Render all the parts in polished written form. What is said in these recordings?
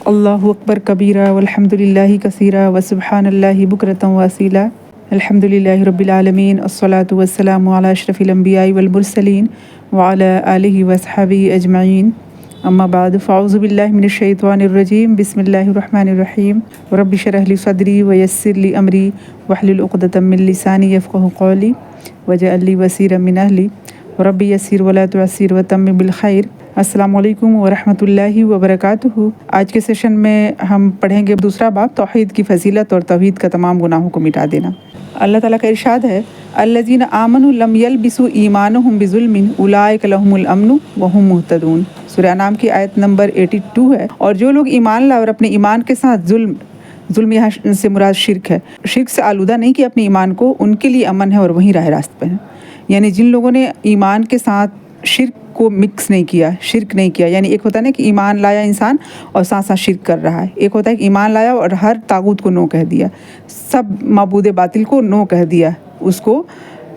اللہ اکبر کبیرہ والحمد للہ کثیرہ وسبحان اللہ بکرۃ واصیلا الحمد للہ رب العالمین الصلاۃ والسلام علی اشرف الانبیاء والمرسلین وعلی آلہ وصحبہ اجمعین اما بعد فاعوذ باللہ من الشیطان الرجیم بسم اللہ الرحمن الرحیم رب اشرح لی صدری ویسر لی امری واحلل عقدۃ من لسانی یفقہوا قولی واجعل لی وزیرا من اہلی رب یسر ولا تعسر وتمم بالخیر۔ السلام علیکم ورحمۃ اللہ وبرکاتہ۔ آج کے سیشن میں ہم پڑھیں گے دوسرا باب، توحید کی فضیلت اور توحید کا تمام گناہوں کو مٹا دینا۔ اللہ تعالیٰ کا ارشاد ہے الذین آمنوا لم یلبسوا ایمانہم بظلم اولئک لہم الامن وہم مہتدون۔ سورہ انعام کی آیت نمبر 82 ہے۔ اور جو لوگ ایمان لائے اور اپنے ایمان کے ساتھ ظلم یہاں سے مراد شرک ہے، شرک سے آلودہ نہیں کیا اپنے ایمان کو، ان کے لیے امن ہے اور وہیں راہ راست پہ ہیں۔ یعنی جن لوگوں نے ایمان کے ساتھ شرک کو مکس نہیں کیا، شرک نہیں کیا، یعنی ایک ہوتا ہے نا کہ ایمان لایا انسان اور ساتھ ساتھ شرک کر رہا ہے، ایک ہوتا ہے کہ ایمان لایا اور ہر طاغوت کو نو کہہ دیا، سب معبود باطل کو نو کہہ دیا، اس کو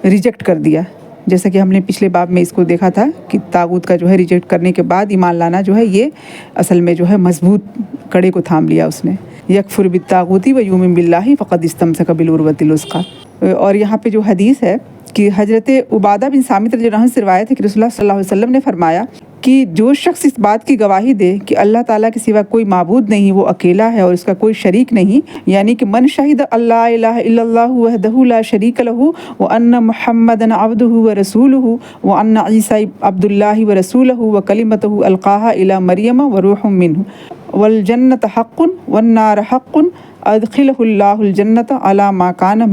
ریجیکٹ کر دیا۔ جیسا کہ ہم نے پچھلے باب میں اس کو دیکھا تھا کہ طاغوت کا جو ہے ریجیکٹ کرنے کے بعد ایمان لانا جو ہے یہ اصل میں جو ہے مضبوط کڑے کو تھام لیا اس نے۔ یکفر بالطاغوت ویؤمن باللہ فقد استمسک بالعروۃ الوثقی۔ اور یہاں پہ جو حدیث ہے کہ حضرت عبادہ بن صامت رضی اللہ عنہ سے روایت ہے کہ رسول اللہ صلی اللہ علیہ وسلم نے فرمایا کہ جو شخص اس بات کی گواہی دے کہ اللہ تعالیٰ کے سوا کوئی معبود نہیں، وہ اکیلا ہے اور اس کا کوئی شریک نہیں، یعنی کہ من شہد اللہ الہ الا اللہ وحدہ لا شریک لہ وان محمدا عبدہ ورسولہ وان عیسی عبد اللہ ورسولہ وکلمتہ القاہا الی مریم وروح منہ والجنۃ حق والنار حق ادخلہ اللہ الجنۃ علی ما کان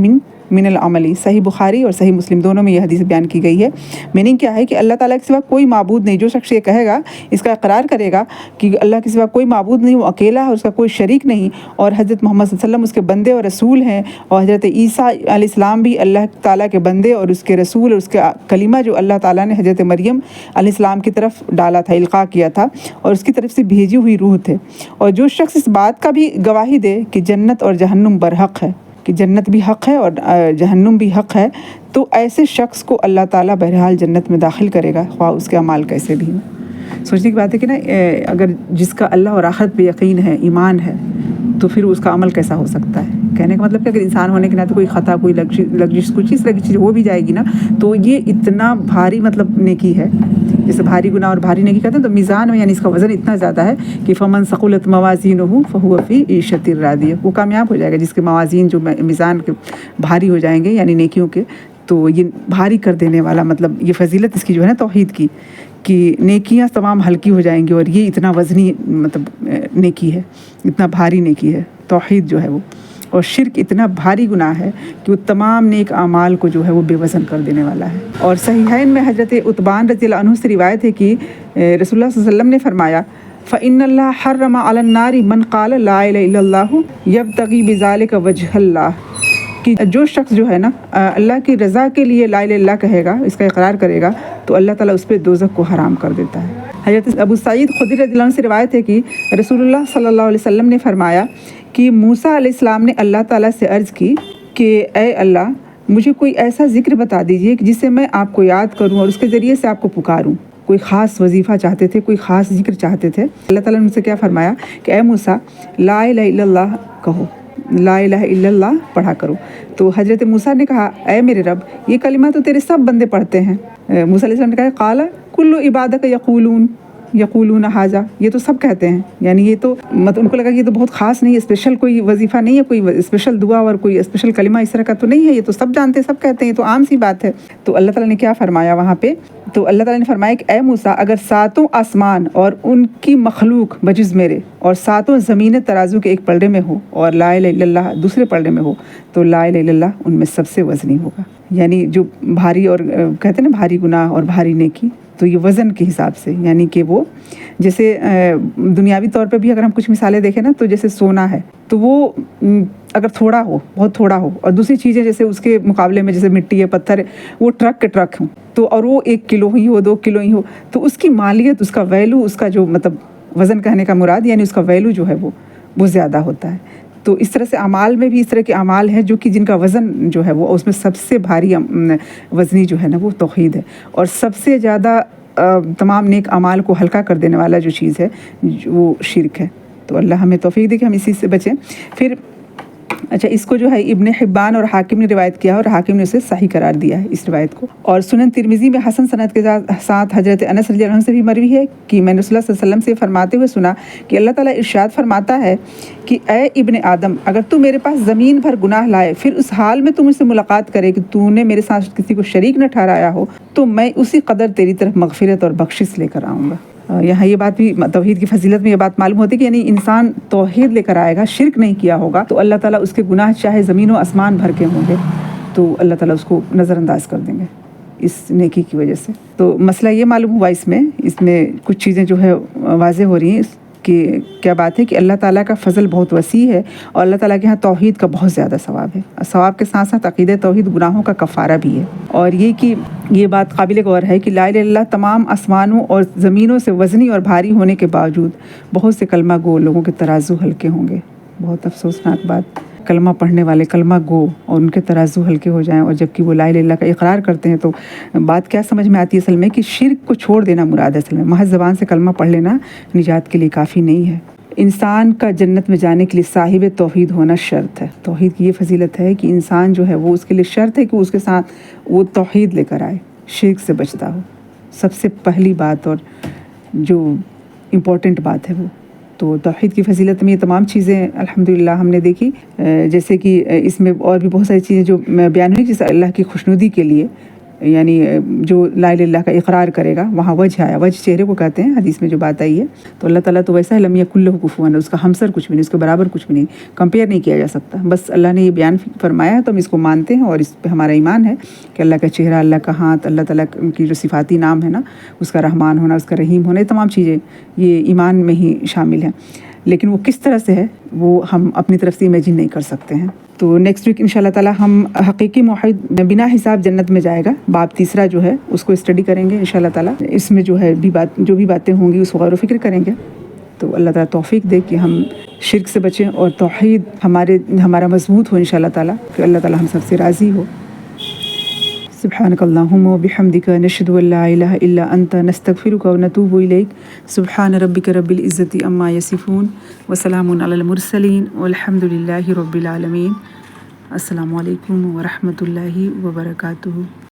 من العملی۔ صحیح بخاری اور صحیح مسلم دونوں میں یہ حدیث بیان کی گئی ہے۔ میننگ کیا ہے کہ اللہ تعالیٰ کے سوا کوئی معبود نہیں۔ جو شخص یہ کہے گا، اس کا اقرار کرے گا کہ اللہ کے سوا کوئی معبود نہیں، وہ اکیلا ہے اور اس کا کوئی شریک نہیں، اور حضرت محمد صلی اللہ علیہ وسلم اس کے بندے اور رسول ہیں، اور حضرت عیسیٰ علیہ السلام بھی اللہ تعالیٰ کے بندے اور اس کے رسول، اور اس کا کلمہ جو اللہ تعالیٰ نے حضرت مریم علیہ السلام کی طرف ڈالا تھا، القاء کیا تھا، اور اس کی طرف سے بھیجی ہوئی روح تھے۔ اور جو شخص اس بات کا بھی گواہی دے کہ جنت اور جہنم برحق ہے، کہ جنت بھی حق ہے اور جہنم بھی حق ہے، تو ایسے شخص کو اللہ تعالیٰ بہرحال جنت میں داخل کرے گا، خواہ اس کے اعمال کیسے بھی ہوں۔ سوچنے کی بات ہے کہ نا، اگر جس کا اللہ اور آخرت پہ یقین ہے، ایمان ہے، تو پھر اس کا عمل کیسا ہو سکتا ہے؟ کہنے کا مطلب کہ اگر انسان ہونے کے ناطے کوئی خطا، کوئی لغزش، کچھ اس طرح کی چیز ہو بھی جائے گی نا، تو یہ اتنا بھاری مطلب نیکی ہے، جیسے بھاری گناہ اور بھاری نیکی کہتے ہیں، تو میزان میں یعنی اس کا وزن اتنا زیادہ ہے کہ فمن ثقلت موازینہ فہو فی عیشۃ راضیہ، وہ کامیاب ہو جائے گا جس کے موازین جو میزان کے بھاری ہو جائیں گے یعنی نیکیوں کے، تو یہ بھاری کر دینے والا مطلب یہ فضیلت اس کی جو ہے نا توحید کی، کہ نیکیاں تمام ہلکی ہو جائیں گی، اور یہ اتنا وزنی مطلب نیکی ہے، اتنا بھاری نیکی ہے توحید جو ہے وہ۔ اور شرک اتنا بھاری گناہ ہے کہ وہ تمام نیک اعمال کو جو ہے وہ بے وزن کر دینے والا ہے۔ اور صحیحین میں حضرت عتبان رضی اللہ عنہ سے روایت ہے کہ رسول اللہ صلی اللہ علیہ وسلم نے فرمایا فإن اللہ حرم علی النار من قال لا الہ الا اللہ یبتغی بذلک وجہ اللہ، کہ جو شخص جو ہے نا اللہ کی رضا کے لیے لا الہ الا اللہ کہے گا، اس کا اقرار کرے گا، تو اللہ تعالیٰ اس پہ دوزخ کو حرام کر دیتا ہے۔ حضرت ابو سعید خدری رضی اللہ عنہ سے روایت ہے کہ رسول اللہ صلی اللہ علیہ وسلم نے فرمایا کہ موسیٰ علیہ السلام نے اللہ تعالیٰ سے عرض کی کہ اے اللہ، مجھے کوئی ایسا ذکر بتا دیجئے جس سے میں آپ کو یاد کروں اور اس کے ذریعے سے آپ کو پکاروں۔ کوئی خاص وظیفہ چاہتے تھے، کوئی خاص ذکر چاہتے تھے۔ اللہ تعالیٰ نے ان سے کیا فرمایا کہ اے موسیٰ، لا الہ الا اللہ کہو، لا الہ الا اللہ پڑھا کرو۔ تو حضرت موسیٰ نے کہا اے میرے رب، یہ کلمہ تو تیرے سب بندے پڑھتے ہیں۔ موسیٰ علیہ السلام نے کہا قال کل عبادک یقولون ھذا، یہ تو سب کہتے ہیں، یعنی یہ تو مطلب ان کو لگا کہ یہ تو بہت خاص نہیں ہے، اسپیشل کوئی وظیفہ نہیں ہے، کوئی اسپیشل دعا اور کوئی اسپیشل کلمہ اس طرح کا تو نہیں ہے، یہ تو سب جانتے ہیں، سب کہتے ہیں، یہ تو عام سی بات ہے۔ تو اللہ تعالیٰ نے کیا فرمایا وہاں پہ؟ تو اللہ تعالیٰ نے فرمایا کہ اے موسیٰ، اگر ساتوں آسمان اور ان کی مخلوق بجز میرے اور ساتوں زمینیں ترازو کے ایک پلڑے میں ہو اور لا الہ الا اللہ دوسرے پلڑے میں ہو، تو لا الہ الا اللہ ان میں سب سے وزنی ہوگا۔ یعنی جو بھاری اور کہتے ہیں نا بھاری گناہ اور بھاری نیکی، تو یہ وزن کے حساب سے، یعنی کہ وہ جیسے دنیاوی طور پہ بھی اگر ہم کچھ مثالیں دیکھیں نا، تو جیسے سونا ہے تو وہ اگر تھوڑا ہو، بہت تھوڑا ہو، اور دوسری چیزیں جیسے اس کے مقابلے میں جیسے مٹی ہے، پتھر ہے، وہ ٹرک کے ٹرک ہوں، تو اور وہ 1 کلو ہی ہو، 2 کلو ہی ہو، تو اس کی مالیت، اس کا ویلو، اس کا جو مطلب وزن کہنے کا مراد یعنی اس کا ویلو جو ہے وہ زیادہ ہوتا ہے۔ تو اس طرح سے اعمال میں بھی اس طرح کے اعمال ہیں جو کہ جن کا وزن جو ہے وہ اس میں سب سے بھاری وزنی جو ہے نا وہ توحید ہے، اور سب سے زیادہ تمام نیک اعمال کو ہلکا کر دینے والا جو چیز ہے وہ شرک ہے۔ تو اللہ ہمیں توفیق دے کہ ہم اسی سے بچیں۔ پھر اچھا، اس کو جو ہے ابن حبان اور حاکم نے روایت کیا اور حاکم نے اسے صحیح قرار دیا ہے اس روایت کو۔ اور سنن ترمذی میں حسن سند کے ساتھ حضرت انس رضی اللہ عنہ سے بھی مروی ہے کہ میں نے رسول اللہ صلی اللہ علیہ وسلم سے فرماتے ہوئے سنا کہ اللہ تعالیٰ ارشاد فرماتا ہے کہ اے ابن آدم، اگر تو میرے پاس زمین بھر گناہ لائے پھر اس حال میں تو مجھ سے ملاقات کرے کہ تو نے میرے ساتھ کسی کو شریک نہ ٹھہرایا ہو، تو میں اسی قدر تیری طرف مغفرت اور بخشش لے کر آؤں گا۔ یہاں یہ بات بھی توحید کی فضیلت میں یہ بات معلوم ہوتی ہے کہ یعنی انسان توحید لے کر آئے گا، شرک نہیں کیا ہوگا، تو اللہ تعالیٰ اس کے گناہ چاہے زمین و آسمان بھر کے ہوں گے تو اللہ تعالیٰ اس کو نظر انداز کر دیں گے اس نیکی کی وجہ سے۔ تو مسئلہ یہ معلوم ہوا اس میں کچھ چیزیں جو ہے واضح ہو رہی ہیں کہ کیا بات ہے کہ اللہ تعالیٰ کا فضل بہت وسیع ہے اور اللہ تعالیٰ کے ہاں توحید کا بہت زیادہ ثواب ہے۔ ثواب کے ساتھ ساتھ عقیدہ توحید گناہوں کا کفارہ بھی ہے، اور یہ کہ یہ بات قابل غور ہے کہ لا الہ الا اللہ تمام آسمانوں اور زمینوں سے وزنی اور بھاری ہونے کے باوجود بہت سے کلمہ گو لوگوں کے ترازو ہلکے ہوں گے۔ بہت افسوسناک بات، کلمہ پڑھنے والے کلمہ گو اور ان کے ترازو ہلکے ہو جائیں، اور جبکہ وہ لا الہ الا اللہ کا اقرار کرتے ہیں تو بات کیا سمجھ میں آتی ہے اصل میں کہ شرک کو چھوڑ دینا مراد ہے۔ اصل میں محض زبان سے کلمہ پڑھ لینا نجات کے لیے کافی نہیں ہے۔ انسان کا جنت میں جانے کے لیے صاحب توحید ہونا شرط ہے۔ توحید کی یہ فضیلت ہے کہ انسان جو ہے وہ اس کے لیے شرط ہے کہ اس کے ساتھ وہ توحید لے کر آئے، شرک سے بچتا ہو۔ سب سے پہلی بات اور جو امپورٹنٹ بات ہے وہ تو توحید کی فضیلت میں یہ تمام چیزیں الحمدللہ ہم نے دیکھی، جیسے کہ اس میں اور بھی بہت ساری چیزیں جو بیان ہوئی، جیسے اللہ کی خوشنودی کے لیے یعنی جو لا الہ الا اللہ کا اقرار کرے گا وہاں وجہ آیا، وجہ چہرے کو کہتے ہیں حدیث میں جو بات آئی ہے۔ تو اللہ تعالیٰ تو ویسا ہے لم یکن لہ کفوا احد، اس کا ہمسر کچھ بھی نہیں، اس کے برابر کچھ بھی نہیں، کمپیئر نہیں کیا جا سکتا۔ بس اللہ نے یہ بیان فرمایا ہے تو ہم اس کو مانتے ہیں اور اس پہ ہمارا ایمان ہے کہ اللہ کا چہرہ، اللہ کا ہاتھ، اللہ تعالیٰ کی جو صفاتی نام ہے نا، اس کا رحمان ہونا، اس کا رحیم ہونا، یہ تمام چیزیں یہ ایمان میں ہی شامل ہیں، لیکن وہ کس طرح سے ہے وہ ہم اپنی طرف سے امیجن نہیں کر سکتے ہیں۔ تو نیکسٹ ویک انشاءاللہ تعالیٰ ہم حقیقی موحد بنا حساب جنت میں جائے گا باب تیسرا جو ہے اس کو اسٹڈی کریں گے انشاءاللہ تعالیٰ۔ اس میں جو ہے جو بھی باتیں ہوں گی اس کو غور و فکر کریں گے، تو اللہ تعالیٰ توفیق دے کہ ہم شرک سے بچیں اور توحید ہمارا مضبوط ہو انشاءاللہ تعالیٰ، کہ اللہ تعالیٰ ہم سب سے راضی ہو۔ سبحانک اللہم و بحمدک نشہد ان لا الہ الا انت نستغفرک و نتوب الیک۔ سبحان ربک رب العزت عما یصفون وسلام علی المرسلین والحمد للہ رب العالمین۔ السلام علیکم ورحمۃ اللہ وبرکاتہ۔